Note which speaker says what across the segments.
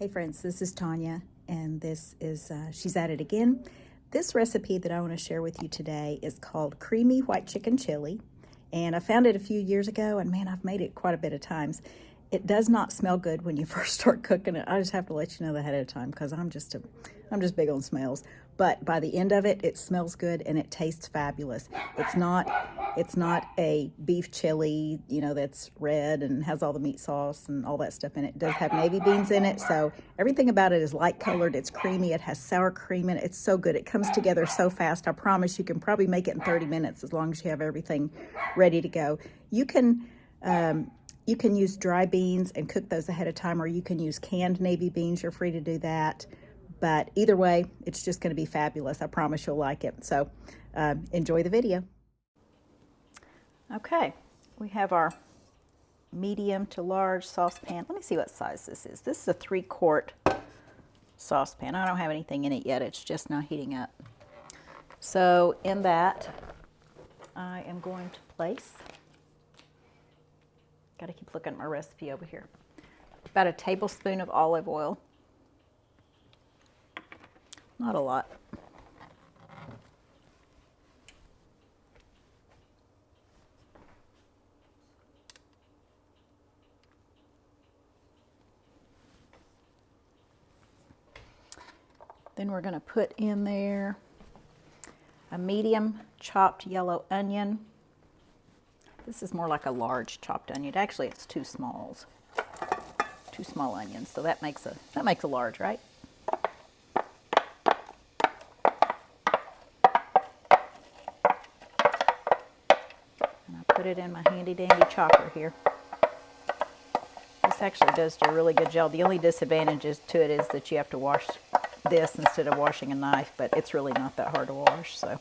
Speaker 1: Hey friends, this is Tanya, and this is, she's at it again. This recipe that I want to share with you today is called Creamy White Chicken Chili, and I found it a few years ago, and man, I've made it quite a bit of times. It does not smell good when you first start cooking it. I just have to let you know that ahead of time because I'm just big on smells. But by the end of it, it smells good and it tastes fabulous. It's not a beef chili, that's red and has all the meat sauce and all that stuff in it. It does have navy beans in it, so everything about it is light colored. It's creamy. It has sour cream in it. It's so good. It comes together so fast. I promise you can probably make it in 30 minutes as long as you have everything ready to go. You can use dry beans and cook those ahead of time, or you can use canned navy beans. You're free to do that. But either way, it's just going to be fabulous. I promise you'll like it. So enjoy the video. Okay, we have our medium to large saucepan. Let me see what size this is. This is a 3-quart saucepan. I don't have anything in it yet. It's just now heating up. So in that, I am going to place, got to keep looking at my recipe over here, about a tablespoon of olive oil. Not a lot. Then we're going to put in there a medium chopped yellow onion. This is more like a large chopped onion. Actually, it's two small onions, so that makes a large, right? Put it in my handy dandy chopper here. This actually does do a really good job. The only disadvantage to it is that you have to wash this instead of washing a knife, but it's really not that hard to wash, so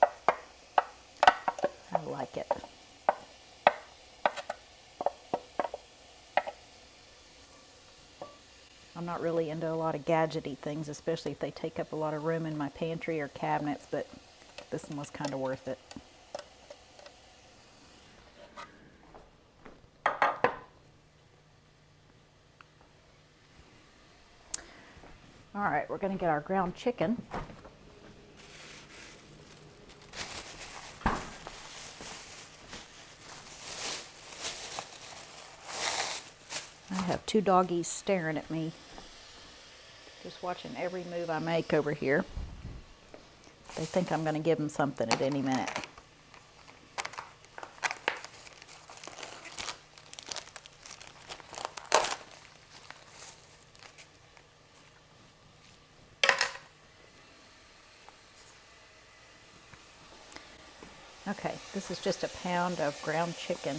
Speaker 1: I like it. I'm not really into a lot of gadgety things, especially if they take up a lot of room in my pantry or cabinets, but this one was kind of worth it. All right, we're going to get our ground chicken. I have two doggies staring at me, just watching every move I make over here. They think I'm going to give them something at any minute. Okay, this is just a pound of ground chicken.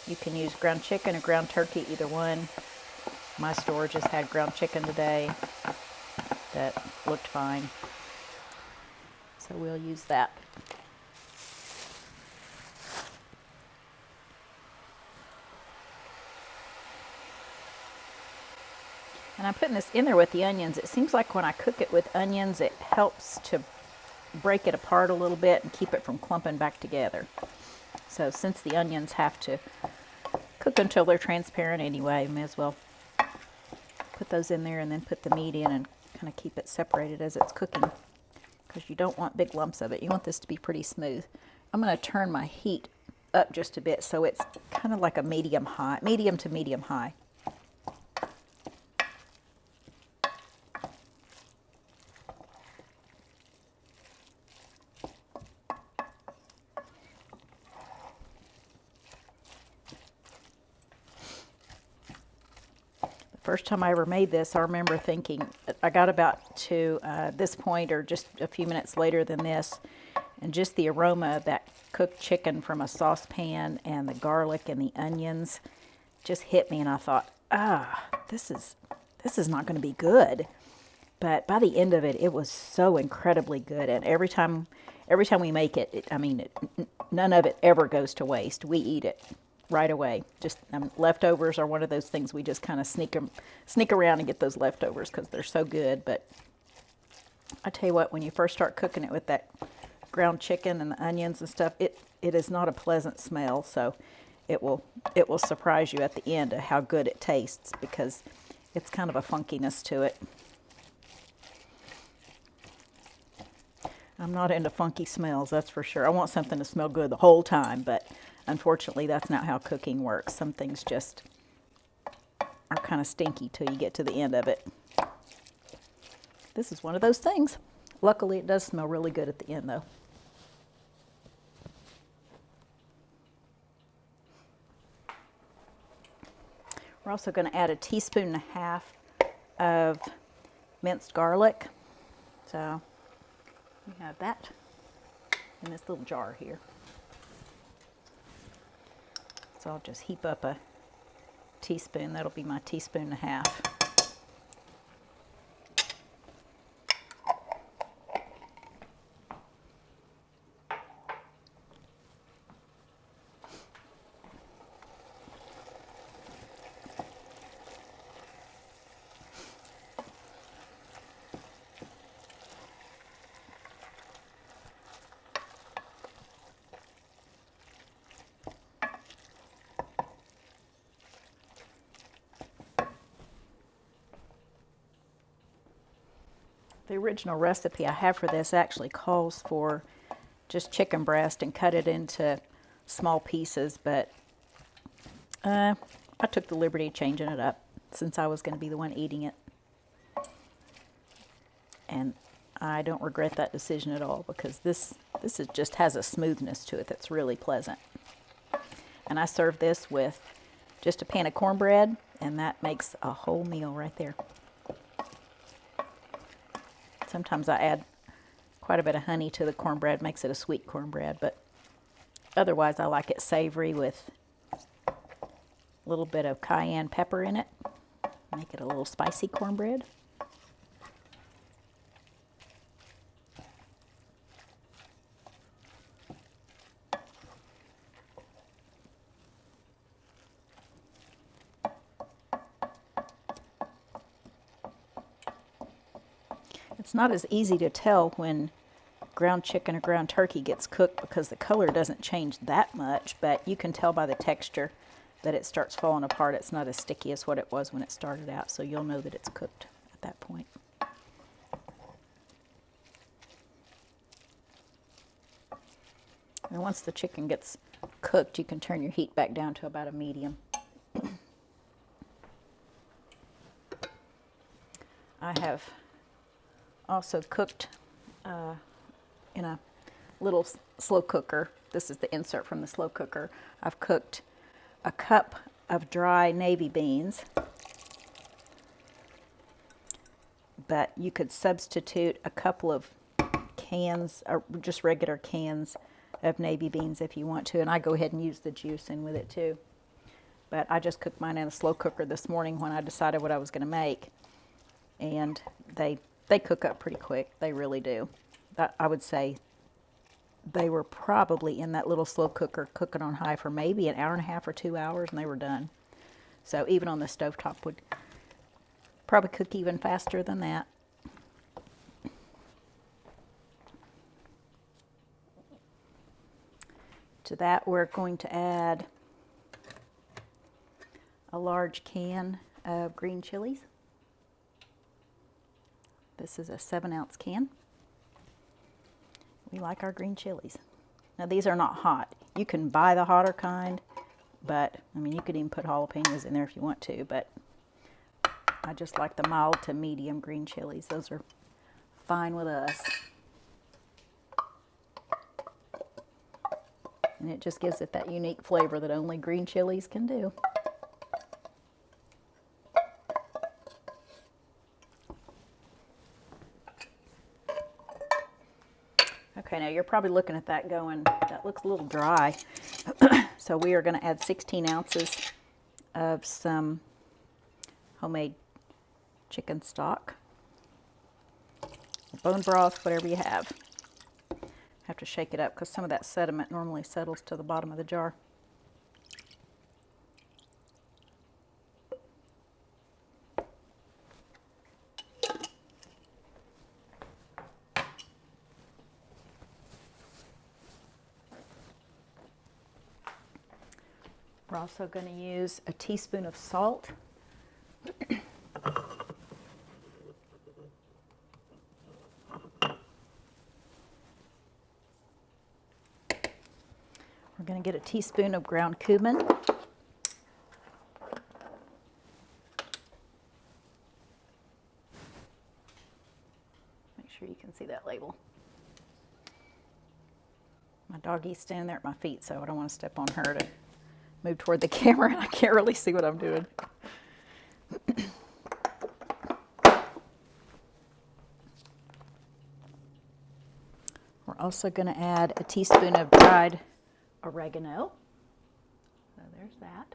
Speaker 1: You can use ground chicken or ground turkey, either one. My store just had ground chicken today that looked fine, so we'll use that. And I'm putting this in there with the onions. It seems like when I cook it with onions, it helps to break it apart a little bit and keep it from clumping back together. So since the onions have to cook until they're transparent anyway, may as well put those in there and then put the meat in and kind of keep it separated as it's cooking, because you don't want big lumps of it. You want this to be pretty smooth. I'm going to turn my heat up just a bit so it's kind of like a medium to medium high. First time I ever made this, I remember thinking, I got about to this point or just a few minutes later than this, and just the aroma of that cooked chicken from a saucepan and the garlic and the onions just hit me, and I thought, this is not going to be good. But by the end of it, it was so incredibly good, and every time we make it, none of it ever goes to waste. We eat it right away. Just leftovers are one of those things we just kind of sneak around and get those leftovers because they're so good. But I tell you what, when you first start cooking it with that ground chicken and the onions and stuff, it is not a pleasant smell. So it will surprise you at the end of how good it tastes, because it's kind of a funkiness to it. I'm not into funky smells, that's for sure. I want something to smell good the whole time, but unfortunately that's not how cooking works. Some things just are kind of stinky till you get to the end of it. This is one of those things. Luckily it does smell really good at the end though. We're also going to add 1.5 teaspoons of minced garlic. So we have that in this little jar here. So I'll just heap up 1 teaspoon. That'll be my 1.5 teaspoons. The original recipe I have for this actually calls for just chicken breast and cut it into small pieces, but I took the liberty of changing it up since I was going to be the one eating it. And I don't regret that decision at all, because this just has a smoothness to it that's really pleasant. And I serve this with just a pan of cornbread, and that makes a whole meal right there. Sometimes I add quite a bit of honey to the cornbread, makes it a sweet cornbread, but otherwise I like it savory with a little bit of cayenne pepper in it. Make it a little spicy cornbread. It's not as easy to tell when ground chicken or ground turkey gets cooked because the color doesn't change that much, but you can tell by the texture that it starts falling apart. It's not as sticky as what it was when it started out, so you'll know that it's cooked at that point. And once the chicken gets cooked, you can turn your heat back down to about a medium. I have also cooked in a little slow cooker. This is the insert from the slow cooker. I've cooked 1 cup of dry navy beans, but you could substitute a couple of cans, or just regular cans of navy beans if you want to, and I go ahead and use the juice in with it too. But I just cooked mine in a slow cooker this morning when I decided what I was going to make, and they cook up pretty quick. They really do. I would say they were probably in that little slow cooker cooking on high for maybe 1.5 hours or 2 hours, and they were done. So even on the stovetop would probably cook even faster than that. To that we're going to add a large can of green chilies. This is a 7-ounce can. We like our green chilies. Now these are not hot. You can buy the hotter kind, but I mean you could even put jalapenos in there if you want to, but I just like the mild to medium green chilies. Those are fine with us. And it just gives it that unique flavor that only green chilies can do. Okay, now you're probably looking at that going, that looks a little dry. So we are going to add 16 ounces of some homemade chicken stock, bone broth, whatever you have. Have to shake it up because some of that sediment normally settles to the bottom of the jar. We're also going to use a teaspoon of salt. going to get a teaspoon of ground cumin. Make sure you can see that label. My doggy's standing there at my feet, so I don't want to step on her to move toward the camera, and I can't really see what I'm doing. We're also going to add a teaspoon of dried oregano. So there's that.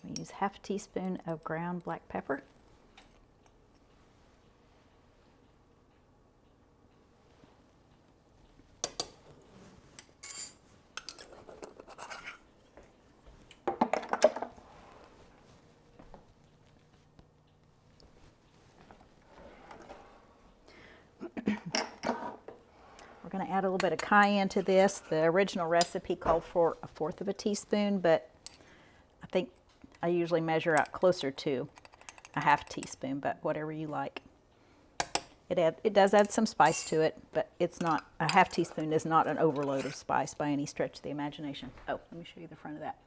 Speaker 1: We use half a teaspoon of ground black pepper. We're going to add a little bit of cayenne to this. The original recipe called for 1/4 of a teaspoon, but I think I usually measure out closer to a half teaspoon, but whatever you like. It does add some spice to it, but it's not, a half teaspoon is not an overload of spice by any stretch of the imagination. Oh, let me show you the front of that.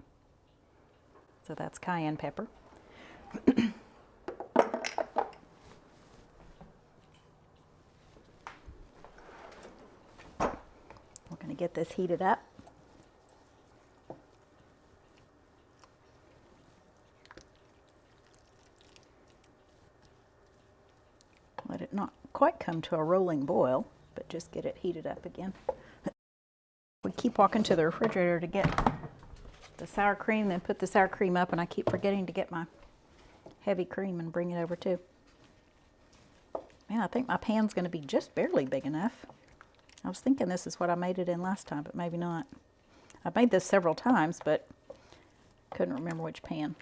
Speaker 1: So that's cayenne pepper. We're going to get this heated up. Let it not quite come to a rolling boil, but just get it heated up again. We keep walking to the refrigerator to get the sour cream, then put the sour cream up, and I keep forgetting to get my heavy cream and bring it over too. Man, I think my pan's going to be just barely big enough. I was thinking this is what I made it in last time, but maybe not. I've made this several times, but couldn't remember which pan.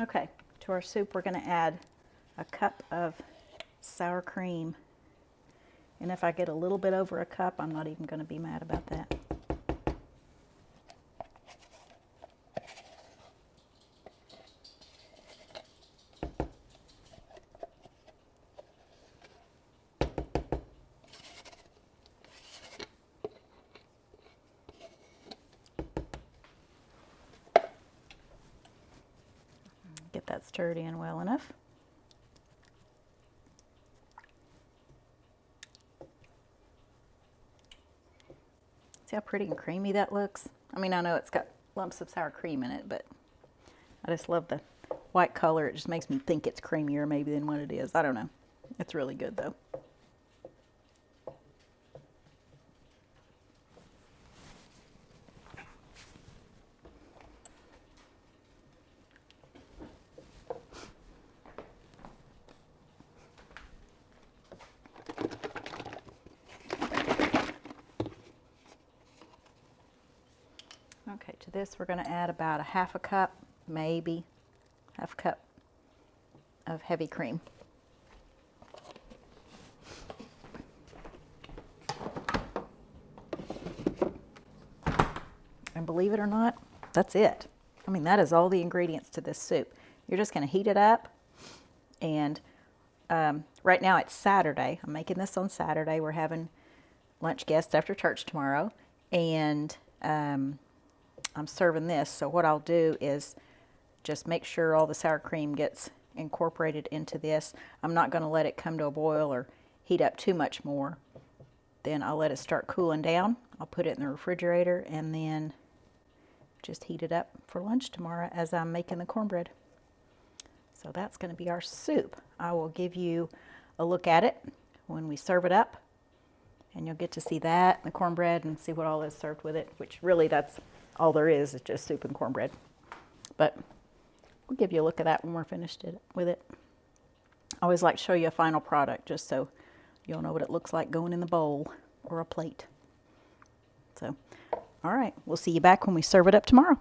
Speaker 1: Okay, to our soup we're going to add a cup of sour cream. And if I get a little bit over a cup, I'm not even going to be mad about that. Get that stirred in well enough. See how pretty and creamy that looks? I mean, I know it's got lumps of sour cream in it, but I just love the white color. It just makes me think it's creamier maybe than what it is. I don't know. It's really good though. Okay, to this we're going to add about a half a cup, maybe half a cup of heavy cream. And believe it or not, that's it. I mean, that is all the ingredients to this soup. You're just going to heat it up, and right now it's Saturday. I'm making this on Saturday. We're having lunch guests after church tomorrow, and I'm serving this, so what I'll do is just make sure all the sour cream gets incorporated into this. I'm not going to let it come to a boil or heat up too much more. Then I'll let it start cooling down. I'll put it in the refrigerator and then just heat it up for lunch tomorrow as I'm making the cornbread. So that's going to be our soup. I will give you a look at it when we serve it up, and you'll get to see that, the cornbread, and see what all is served with it, which really that's all there is just soup and cornbread. But we'll give you a look at that when we're finished with it. I always like to show you a final product just so you'll know what it looks like going in the bowl. or a plate. So, all right, we'll see you back when we serve it up tomorrow.